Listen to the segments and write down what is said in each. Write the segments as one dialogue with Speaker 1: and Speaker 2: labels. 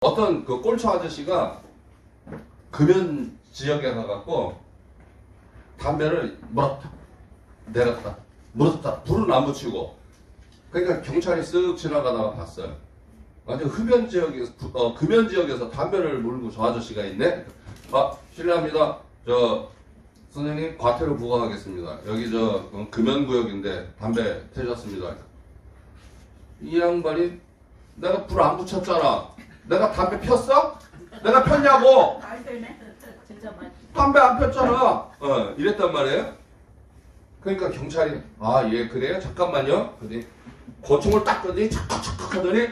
Speaker 1: 어떤 그 꼴초 아저씨가 금연 지역에 가갖고 담배를 물었다 내렸다 물었다 불은 안 붙이고, 그러니까 경찰이 쓱 지나가다가 봤어요. 완전 흡연 지역에서 금연 지역에서 담배를 물고 저 아저씨가 있네. 아, 실례합니다. 저 선생님 과태료 부과하겠습니다. 여기 저 금연 구역인데 담배 태셨습니다. 이 양반이 내가 불 안 붙였잖아. 내가 담배 폈어? 내가 폈냐고? 담배 안 폈잖아. 이랬단 말이에요. 그러니까 경찰이 예 그래요? 잠깐만요. 그러더니 권총을 딱 끄더니 착착착 하더니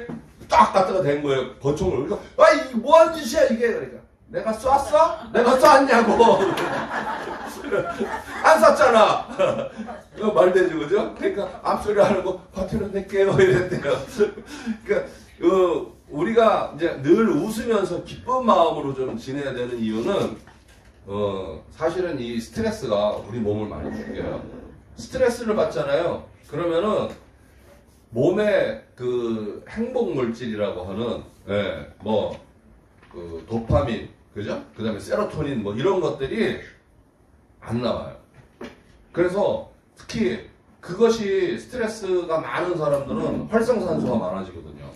Speaker 1: 딱 갖다가 댄 거예요. 권총을. 그러니까 이게 뭐하는 짓이야 이게. 그러니까 내가 쐈어? 내가 쐈냐고. 안 쐈잖아. 이거 말되지 그죠? 그러니까 앞소리 안 하고 과태료 낼게요 이랬대요. 그러니까 우리가 이제 늘 웃으면서 기쁜 마음으로 좀 지내야 되는 이유는 사실은 이 스트레스가 우리 몸을 많이 죽여요. 스트레스를 받잖아요. 그러면은 몸에 그 행복 물질이라고 하는 그 도파민, 그죠? 그 다음에 세로토닌 뭐 이런 것들이 안 나와요. 그래서 특히 그것이 스트레스가 많은 사람들은 활성산소가 많아지거든요.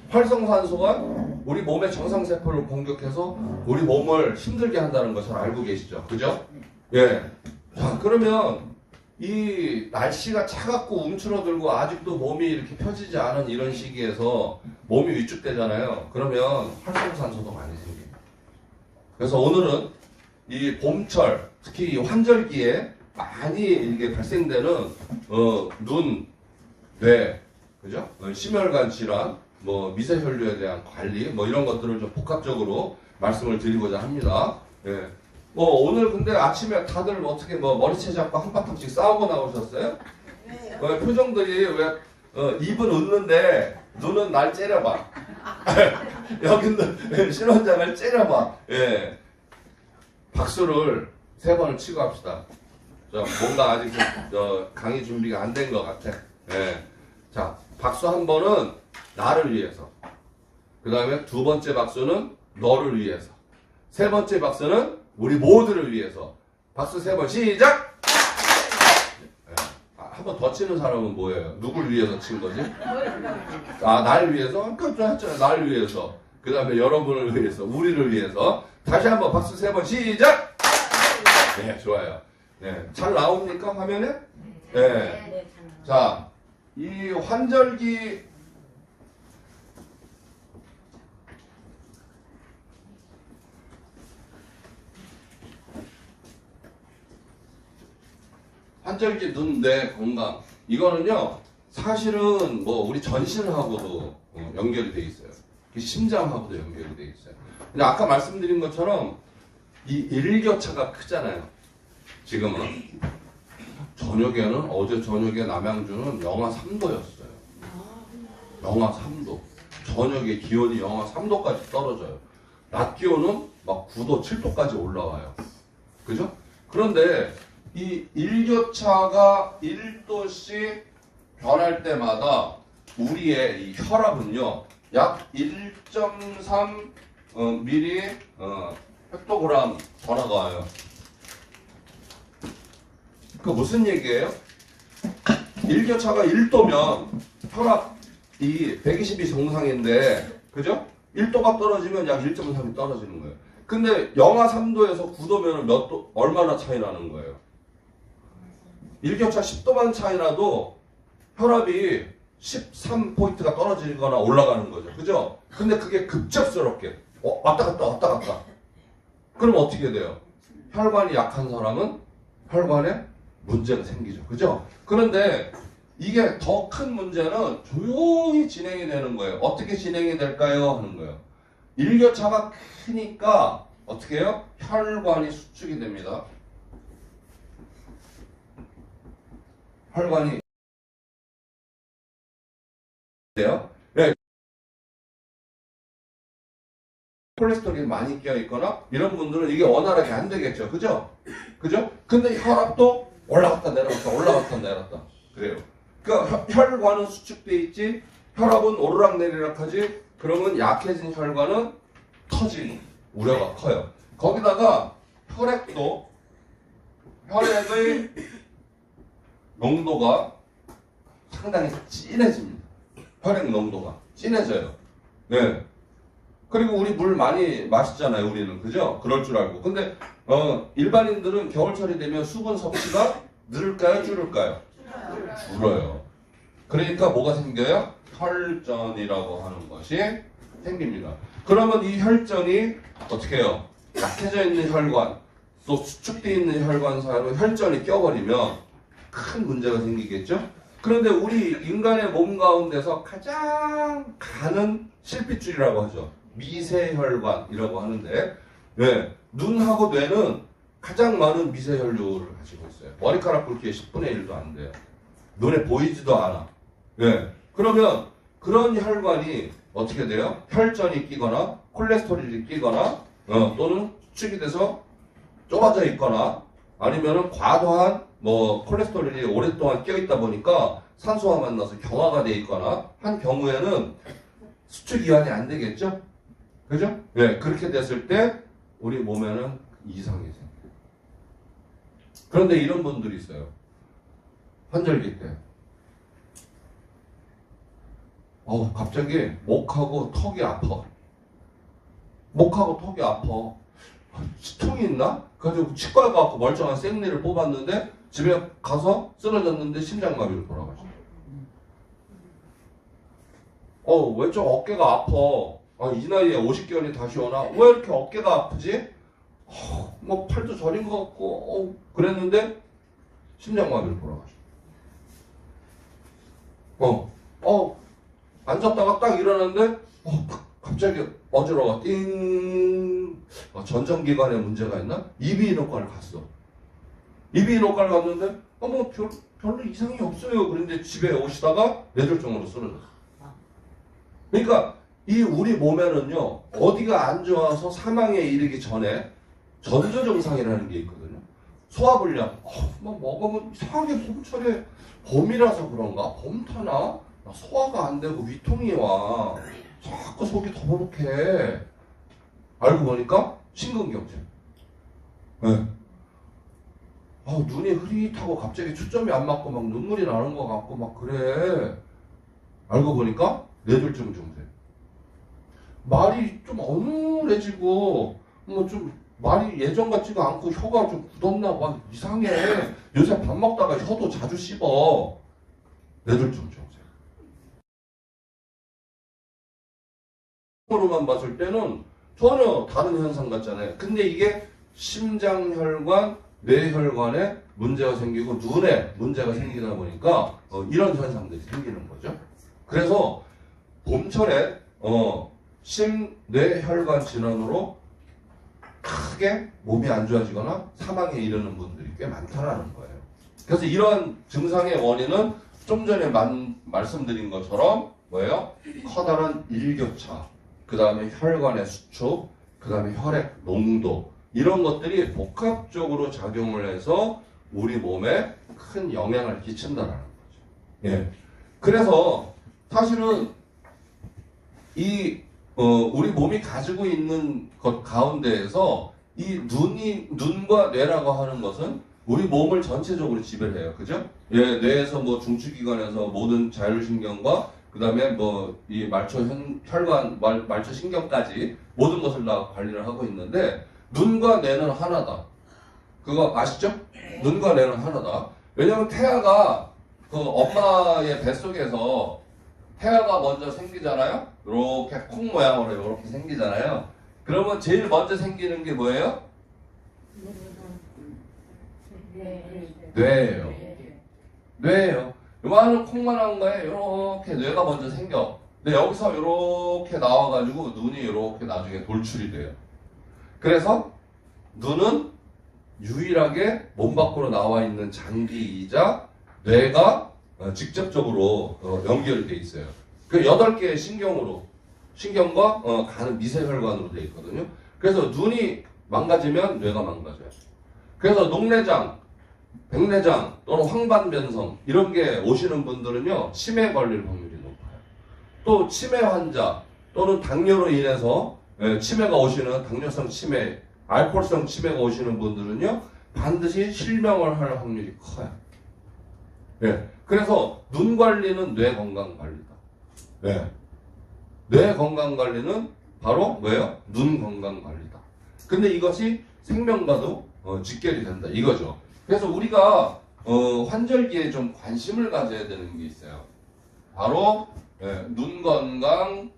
Speaker 1: 활성산소가 우리 몸의 정상세포를 공격해서 우리 몸을 힘들게 한다는 것을 알고 계시죠? 그죠? 예. 자, 그러면 이 날씨가 차갑고 움츠러들고 아직도 몸이 이렇게 펴지지 않은 이런 시기에서 몸이 위축되잖아요. 그러면 활성산소도 많이 생겨요. 그래서 오늘은 이 봄철, 특히 이 환절기에 많이 이게 발생되는 눈, 뇌, 그죠? 심혈관 질환, 뭐 미세혈류에 대한 관리, 뭐 이런 것들을 좀 복합적으로 말씀을 드리고자 합니다. 예. 오늘 근데 아침에 다들 어떻게 뭐 머리채 잡고 한바탕씩 싸우고 나오셨어요?
Speaker 2: 네.
Speaker 1: 표정들이 왜 입은 웃는데 눈은 날 째려봐. 여기는 신원장을 째려봐. 예. 박수를 3번을 치고 합시다. 뭔가 아직 강의 준비가 안 된 것 같아. 예. 자, 박수 한 번은 나를 위해서. 그 다음에 2번째 박수는 너를 위해서. 3번째 박수는 우리 모두를 위해서. 박수 3번 시작! 한 번 더 치는 사람은 뭐예요? 누굴 위해서 친 거지? 나를 위해서? 그렇죠, 했잖아요. 나를 위해서. 그 다음에 여러분을 위해서, 우리를 위해서. 다시 한번 박수 3번 시작! 네, 좋아요. 네, 잘 나옵니까? 화면에? 네. 자, 이 환절기 눈, 뇌 건강, 이거는요 사실은 뭐 우리 전신하고도 연결이 돼 있어요. 심장하고도 연결이 돼 있어요. 근데 아까 말씀드린 것처럼 이 일교차가 크잖아요. 지금은 저녁에는 어제 저녁에 남양주는 영하 3도였어요. 영하 3도. 저녁에 기온이 영하 3도까지 떨어져요. 낮 기온은 막 9도, 7도까지 올라와요. 그죠? 그런데 이 일교차가 1도씩 변할 때마다 우리의 이 혈압은요, 약 1.3 미리 헥토그램 전화가 와요. 그 무슨 얘기예요? 일교차가 1도면 혈압이 120이 정상인데, 그죠? 1도가 떨어지면 약 1.3이 떨어지는 거예요. 근데 영하 3도에서 9도면 몇 도, 얼마나 차이 나는 거예요? 일교차 10도만 차이 나도 혈압이 13포인트가 떨어지거나 올라가는 거죠. 그죠? 근데 그게 급작스럽게 왔다 갔다 왔다 갔다. 그럼 어떻게 돼요? 혈관이 약한 사람은 혈관에 문제가 생기죠. 그죠? 그런데 이게 더 큰 문제는 조용히 진행이 되는 거예요. 어떻게 진행이 될까요? 하는 거예요. 일교차가 크니까 어떻게 해요? 혈관이 수축이 됩니다. 혈관이 돼요? 네. 콜레스테롤이 많이 끼어 있거나 이런 분들은 이게 원활하게 안 되겠죠. 그죠? 그죠? 근데 혈압도 올라갔다 내려갔다 올라갔다 내려갔다 그래요. 그러니까 혈관은 수축돼 있지 혈압은 오르락내리락하지 그러면 약해진 혈관은 터질 우려가 커요. 거기다가 혈액의 농도가 상당히 진해집니다. 혈액 농도가 진해져요. 네. 그리고 우리 물 많이 마시잖아요, 우리는. 그죠? 그럴 줄 알고. 근데 일반인들은 겨울철이 되면 수분 섭취가 늘을까요, 줄을까요? 줄어요. 그러니까 뭐가 생겨요? 혈전이라고 하는 것이 생깁니다. 그러면 이 혈전이 어떻게 해요? 약해져 있는 혈관, 또 수축되어 있는 혈관 사이로 혈전이 껴버리면 큰 문제가 생기겠죠? 그런데 우리 인간의 몸 가운데서 가장 가는 실핏줄이라고 하죠. 미세혈관이라고 하는데, 네, 눈하고 뇌는 가장 많은 미세혈류를 가지고 있어요. 머리카락 굵기의 10분의 1도 안 돼요. 눈에 보이지도 않아. 네. 그러면 그런 혈관이 어떻게 돼요? 혈전이 끼거나 콜레스테롤이 끼거나 또는 수축이 돼서 좁아져 있거나 아니면은 과도한 콜레스테롤이 오랫동안 껴있다 보니까 산소와 만나서 경화가 돼 있거나 한 경우에는 수축 이완이 안 되겠죠? 그죠? 네, 그렇게 됐을 때 우리 몸에는 이상이 생겨요. 그런데 이런 분들이 있어요. 환절기 때. 갑자기 목하고 턱이 아파. 목하고 턱이 아파. 치통이 있나? 그래가지고 치과에 가서 멀쩡한 생리를 뽑았는데 집에 가서 쓰러졌는데 심장마비로 돌아가셨어요. 왜 좀 어깨가 아파? 이 나이에 50개월이 다시 오나? 왜 이렇게 어깨가 아프지? 팔도 저린 것 같고, 그랬는데 심장마비로 돌아가셨어요. 앉았다가 딱 일어났는데 갑자기 어지러워. 띵. 전정기관에 문제가 있나? 이비인후과를 갔어. 이비인후과를 갔는데 별로 이상이 없어요. 그런데 집에 오시다가 뇌졸중으로 쓰러졌어. 그러니까 이 우리 몸에는요, 어디가 안 좋아서 사망에 이르기 전에 전조 증상이라는 게 있거든요. 소화불량. 먹으면 이상하게 봄철에 봄이라서 그런가? 봄 타나? 소화가 안 되고 위통이 와. 자꾸 속이 더부룩해. 알고 보니까 심근경색. 네. 눈이 흐릿하고 갑자기 초점이 안 맞고 막 눈물이 나는 것 같고 막 그래. 알고 보니까 뇌졸중 증세. 말이 좀 어눌해지고 좀 말이 예전 같지가 않고 혀가 좀 굳었나 막 이상해. 요새 밥 먹다가 혀도 자주 씹어. 뇌졸중 증세. 으로만 봤을 때는 전혀 다른 현상 같잖아요. 근데 이게 심장혈관, 뇌혈관에 문제가 생기고 눈에 문제가 생기다 보니까 이런 현상들이 생기는 거죠. 그래서 봄철에 심뇌혈관 질환으로 크게 몸이 안 좋아지거나 사망에 이르는 분들이 꽤 많다라는 거예요. 그래서 이러한 증상의 원인은 좀 전에 말씀드린 것처럼 뭐예요? 커다란 일교차, 그 다음에 혈관의 수축, 그 다음에 혈액 농도, 이런 것들이 복합적으로 작용을 해서 우리 몸에 큰 영향을 끼친다는 거죠. 예. 그래서 사실은 우리 몸이 가지고 있는 것 가운데에서 이 눈과 뇌라고 하는 것은 우리 몸을 전체적으로 지배를 해요. 그죠? 예, 뇌에서 중추기관에서 모든 자율신경과 그 다음에 이 혈관, 말초 신경까지 모든 것을 다 관리를 하고 있는데, 눈과 뇌는 하나다. 그거 아시죠? 눈과 뇌는 하나다. 왜냐면 태아가 엄마의 뱃속에서 태아가 먼저 생기잖아요? 이렇게 콩 모양으로 이렇게 생기잖아요. 그러면 제일 먼저 생기는 게 뭐예요? 뇌예요. 뇌예요. 요만한 콩만한 거에 이렇게 뇌가 먼저 생겨. 근데 여기서 이렇게 나와가지고 눈이 이렇게 나중에 돌출이 돼요. 그래서 눈은 유일하게 몸 밖으로 나와 있는 장기이자 뇌가 직접적으로 연결돼 있어요. 그 8개의 신경과 가는 미세혈관으로 되어 있거든요. 그래서 눈이 망가지면 뇌가 망가져요. 그래서 녹내장, 백내장 또는 황반변성 이런 게 오시는 분들은요, 치매 걸릴 확률이 높아요. 또 치매 환자, 또는 당뇨로 인해서 치매가 오시는 당뇨성 치매, 알코올성 치매가 오시는 분들은요 반드시 실명을 할 확률이 커요. 예. 그래서 눈 관리는 뇌 건강 관리다. 예. 뇌 건강 관리는 바로 뭐예요? 눈 건강 관리다. 근데 이것이 생명과도 직결이 된다 이거죠. 그래서 우리가 환절기에 좀 관심을 가져야 되는 게 있어요. 바로 눈 건강,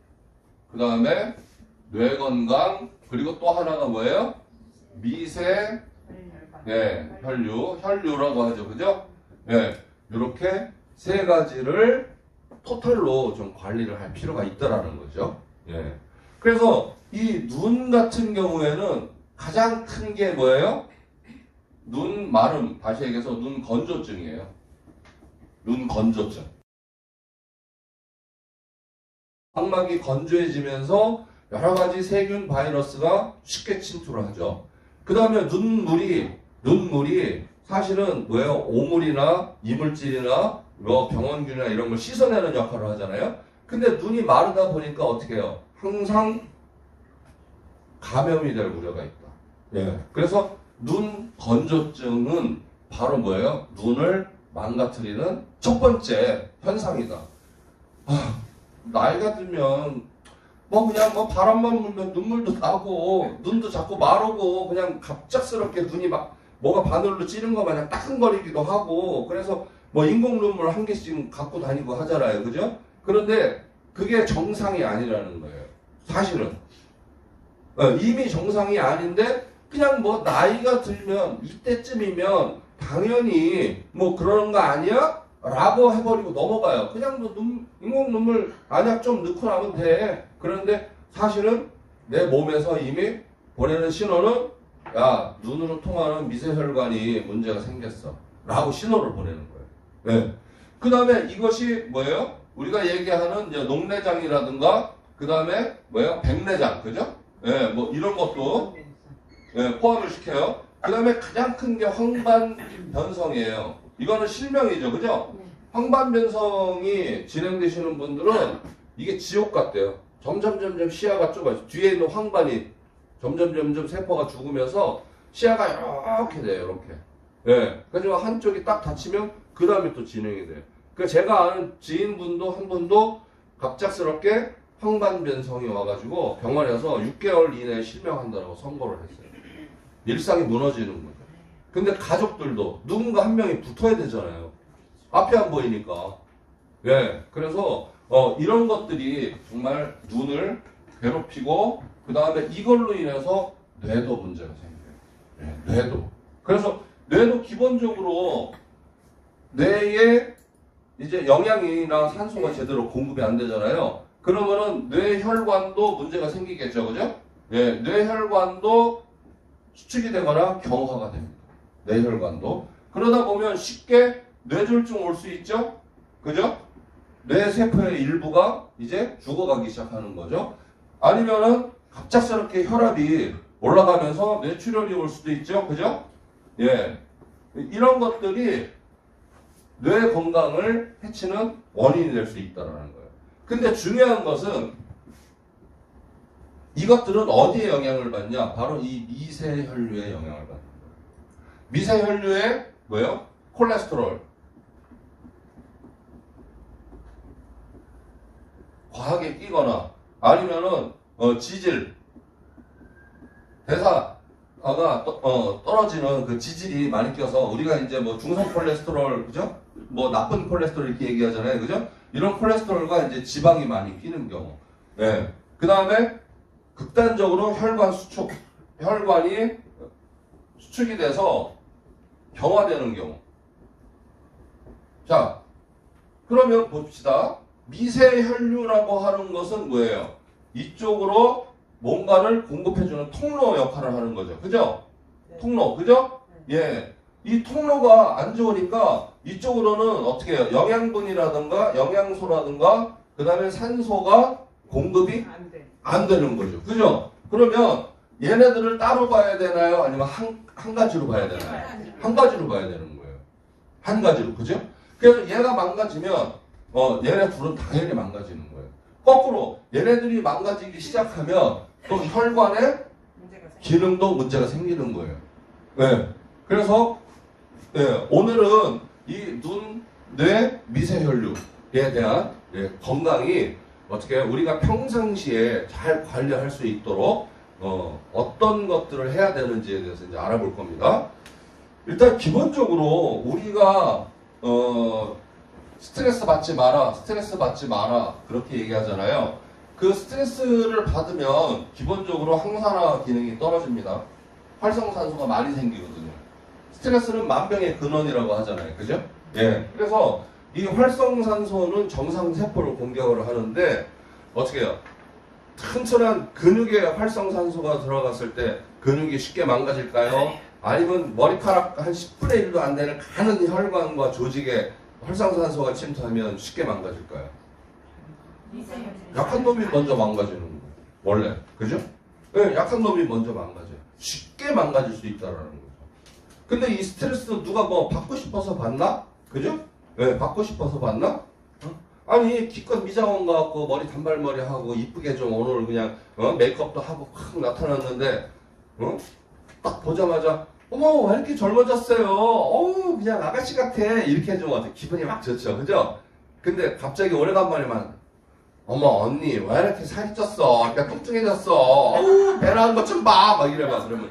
Speaker 1: 그 다음에 뇌 건강, 그리고 또 하나가 뭐예요? 미세 혈류라고 하죠, 그죠? 이렇게 세 가지를 토탈로 좀 관리를 할 필요가 있다라는 거죠. 그래서 이 눈 같은 경우에는 가장 큰 게 뭐예요? 눈 마름, 다시 얘기해서 눈 건조증이에요. 눈 건조증. 각막이 건조해지면서 여러 가지 세균 바이러스가 쉽게 침투를 하죠. 그 다음에 눈물이 사실은 뭐예요? 오물이나 이물질이나 뭐 병원균이나 이런 걸 씻어내는 역할을 하잖아요. 근데 눈이 마르다 보니까 어떻게 해요? 항상 감염이 될 우려가 있다. 그래서 눈 건조증은 바로 뭐예요? 눈을 망가뜨리는 첫 번째 현상이다. 나이가 들면 그냥 바람만 불면 눈물도 나고 눈도 자꾸 마르고 그냥 갑작스럽게 눈이 막 뭐가 바늘로 찌른 거 마냥 따끔거리기도 하고 그래서 인공 눈물 한 개씩 갖고 다니고 하잖아요. 그죠? 그런데 그게 정상이 아니라는 거예요. 사실은. 이미 정상이 아닌데 그냥 나이가 들면 이때쯤이면 당연히 그런 거 아니야? 라고 해버리고 넘어가요. 그냥 인공 눈물 안약 좀 넣고 나면 돼. 그런데 사실은 내 몸에서 이미 보내는 신호는 야, 눈으로 통하는 미세혈관이 문제가 생겼어. 라고 신호를 보내는 거예요. 그 다음에 이것이 뭐예요? 우리가 얘기하는 이제 녹내장이라든가 그 다음에 뭐예요? 백내장. 그죠? 이런 것도 포함을 시켜요. 그 다음에 가장 큰 게 황반변성이에요. 이거는 실명이죠. 그죠? 황반변성이 진행되시는 분들은 이게 지옥 같대요. 점점 시야가 좁아져. 뒤에 있는 황반이 점점 세포가 죽으면서 시야가 이렇게 돼요. 이렇게. 그래서 한쪽이 딱 닫히면 그 다음에 또 진행이 돼요. 제가 아는 지인분도 한 분도 갑작스럽게 황반변성이 와가지고 병원에서 6개월 이내에 실명한다고 선고를 했어요. 일상이 무너지는 거죠. 근데 가족들도 누군가 한 명이 붙어야 되잖아요. 앞이 안 보이니까. 그래서 이런 것들이 정말 눈을 괴롭히고 그 다음에 이걸로 인해서 뇌도 문제가 생겨요. 뇌도. 그래서 뇌도 기본적으로 뇌에 이제 영양이나 산소가 제대로 공급이 안 되잖아요. 그러면은 뇌혈관도 문제가 생기겠죠. 그죠? 뇌혈관도 수축이 되거나 경화가 됩니다. 뇌혈관도. 그러다 보면 쉽게 뇌졸중 올 수 있죠? 그죠? 뇌세포의 일부가 이제 죽어가기 시작하는 거죠. 아니면은 갑작스럽게 혈압이 올라가면서 뇌출혈이 올 수도 있죠. 그죠? 이런 것들이 뇌 건강을 해치는 원인이 될 수 있다는 거예요. 근데 중요한 것은 이것들은 어디에 영향을 받냐? 바로 이 미세혈류에 영향을 받는 거예요. 미세혈류에 뭐예요? 콜레스테롤. 과하게 끼거나 아니면은 지질, 대사가 떨어지는 그 지질이 많이 껴서 우리가 이제 중성 콜레스테롤, 그죠? 나쁜 콜레스테롤 이렇게 얘기하잖아요. 그죠? 이런 콜레스테롤과 이제 지방이 많이 끼는 경우. 그 다음에 극단적으로 혈관이 수축이 돼서 경화되는 경우. 자, 그러면 봅시다. 미세혈류라고 하는 것은 뭐예요? 이쪽으로 뭔가를 공급해주는 통로 역할을 하는 거죠. 그죠? 통로, 그죠? 이 통로가 안 좋으니까 이쪽으로는 어떻게 해요? 영양분이라든가 영양소라든가 그 다음에 산소가 공급이 안 되는 거죠. 그죠? 그러면 얘네들을 따로 봐야 되나요? 아니면 한 가지로 봐야 되나요? 한 가지로 봐야 되는 거예요. 한 가지로. 그죠? 그래서 얘가 망가지면 얘네 둘은 당연히 망가지는 거예요. 거꾸로 얘네들이 망가지기 시작하면 또 혈관의 기능도 문제가 생기는 거예요. 네. 그래서 네, 오늘은 이 눈, 뇌, 미세혈류에 대한 건강이 어떻게 우리가 평상시에 잘 관리할 수 있도록 어떤 것들을 해야 되는지에 대해서 이제 알아볼 겁니다. 일단 기본적으로 우리가 스트레스 받지 마라, 스트레스 받지 마라 그렇게 얘기하잖아요. 그 스트레스를 받으면 기본적으로 항산화 기능이 떨어집니다. 활성산소가 많이 생기거든요. 스트레스는 만병의 근원이라고 하잖아요. 그죠? 예. 그래서 이 활성산소는 정상세포를 공격을 하는데 어떻게 해요? 튼튼한 근육에 활성산소가 들어갔을 때 근육이 쉽게 망가질까요? 아니면 머리카락 한 10분의 1도 안 되는 가는 혈관과 조직에 활성산소가 침투하면 쉽게 망가질까요? 약한 놈이 먼저 망가지는 거예요. 원래. 그죠? 네, 약한 놈이 먼저 망가져요. 쉽게 망가질 수 있다라는 거죠. 근데 이 스트레스 누가 뭐 받고 싶어서 받나? 그죠? 네, 받고 싶어서 받나? 아니 기껏 미장원 가갖고 머리 단발머리 하고 이쁘게 좀 오늘 그냥 메이크업도 하고 확 나타났는데 딱 보자마자 어머 왜 이렇게 젊어졌어요? 어우 그냥 아가씨 같아 이렇게 해주면 어때? 기분이 막 좋죠, 그죠? 근데 갑자기 오래간만에만 어머 언니 왜 이렇게 살이 쪘어? 그러니까 뚱뚱해졌어. 어우 배나는 것 좀 봐. 막 이래봐. 그러면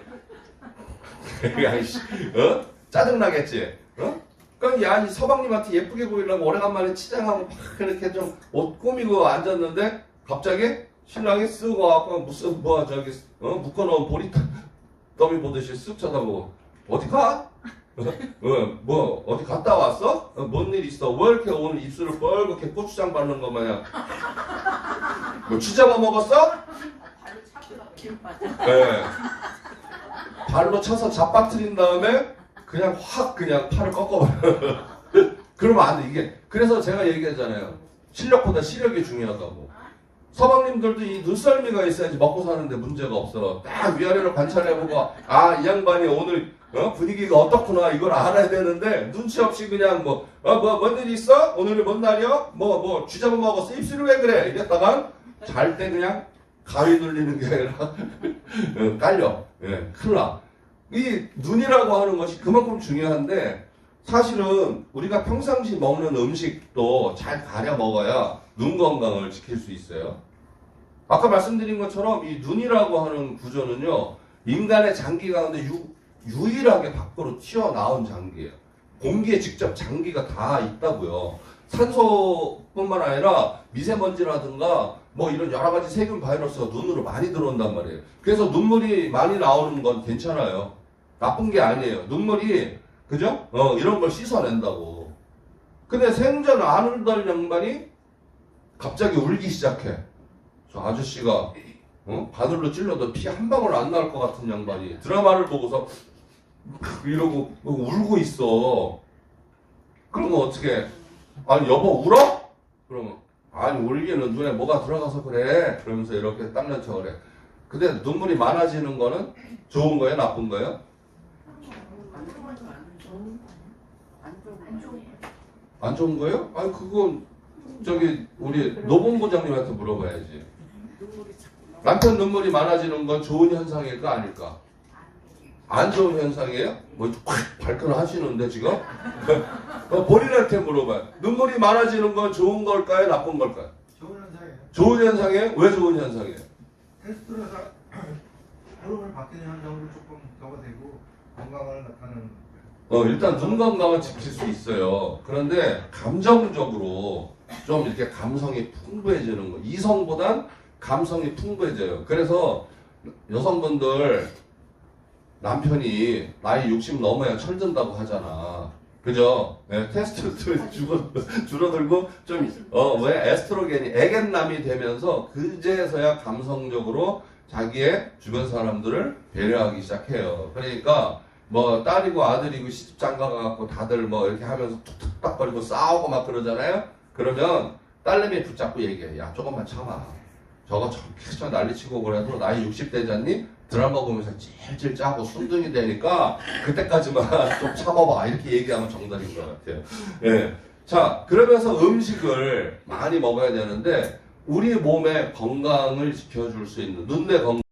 Speaker 1: 짜증나겠지? 그러니까 야, 이 서방님한테 예쁘게 보이려고 오래간만에 치장하고 막 이렇게 좀 옷 꾸미고 앉았는데 갑자기 신랑이 쓱 와갖고 무슨 뭐 저기 묶어놓은 보리 더미 보듯이 쓱 쳐다보고 어디 가? 뭐 어디 갔다 왔어? 뭔 일 있어? 왜 이렇게 오늘 입술을 뻘겋게 고추장 바르는 거 마냥 뭐 쥐잡아 먹었어? 네. 발로 쳐서 잡아뜨린 다음에 그냥 확 그냥 팔을 꺾어버려. 그러면 안 돼. 이게 그래서 제가 얘기하잖아요. 실력보다 시력이 중요하다고. 서방님들도 이 눈썰미가 있어야지 먹고 사는데 문제가 없어. 딱 위아래로 관찰해보고 아 이 양반이 오늘 분위기가 어떻구나 이걸 알아야 되는데 눈치 없이 그냥 뭔 일 있어? 오늘이 뭔 날이야? 뭐 쥐잡아 먹었어? 입술이 왜 그래? 이랬다가 잘 때 그냥 가위 눌리는 게 아니라 깔려. 예, 큰일 나. 이 눈이라고 하는 것이 그만큼 중요한데 사실은 우리가 평상시 먹는 음식도 잘 가려 먹어야 눈 건강을 지킬 수 있어요. 아까 말씀드린 것처럼 이 눈이라고 하는 구조는요 인간의 장기 가운데 유일하게 밖으로 튀어나온 장기예요. 공기에 직접 장기가 다 있다고요. 산소뿐만 아니라 미세먼지라든가 뭐 이런 여러 가지 세균 바이러스가 눈으로 많이 들어온단 말이에요. 그래서 눈물이 많이 나오는 건 괜찮아요. 나쁜 게 아니에요. 눈물이 그죠? 이런 걸 씻어낸다고. 근데 생전 안 울던 양반이 갑자기 울기 시작해. 저 아저씨가 바늘로 찔러도 피 한 방울 안 나올 것 같은 양반이 드라마를 보고서 이러고 울고 있어. 그러면 어떻게? 아니 여보 울어? 그러면 아니 울기는 눈에 뭐가 들어가서 그래. 그러면서 이렇게 닦는 척을 해. 근데 눈물이 많아지는 거는 좋은 거예요? 나쁜 거예요? 안 좋은 거예요? 아니 그건 저기 우리 노본부장님한테 물어봐야지. 남편 눈물이 많아지는 건 좋은 현상일까 아닐까? 안 좋은 현상이에요? 뭐 확 발끈하시는데 지금? 본인한테 물어봐요. 눈물이 많아지는 건 좋은 걸까요? 나쁜 걸까요?
Speaker 2: 좋은 현상이에요.
Speaker 1: 좋은 현상이에요? 왜 좋은 현상이에요?
Speaker 2: 테스트로서 호르몬이 바뀌는 현상으로 조금 적어되고 건강을 나타내는
Speaker 1: 일단 눈 건강은 지킬 수 있어요. 그런데 감정적으로 좀 이렇게 감성이 풍부해지는 거. 이성보단 감성이 풍부해져요. 그래서 여성분들 남편이 나이 60 넘어야 철든다고 하잖아. 그죠? 네, 테스토스테론이 줄어들고 좀 왜 에스트로겐이 애견남이 되면서 그제서야 감성적으로 자기의 주변 사람들을 배려하기 시작해요. 그러니까 뭐 딸이고 아들이고 시집장가 가갖고 다들 뭐 이렇게 하면서 툭툭딱거리고 싸우고 막 그러잖아요. 그러면 딸내미 붙잡고 얘기해. 야 조금만 참아. 저거 저렇게 난리치고 그래도 나이 60 되잖니? 드라마 보면서 찔찔 짜고 순둥이 되니까 그때까지만 좀 참아봐. 이렇게 얘기하면 정답인 것 같아요. 예. 자, 그러면서 음식을 많이 먹어야 되는데 우리 몸의 건강을 지켜줄 수 있는 눈의 건강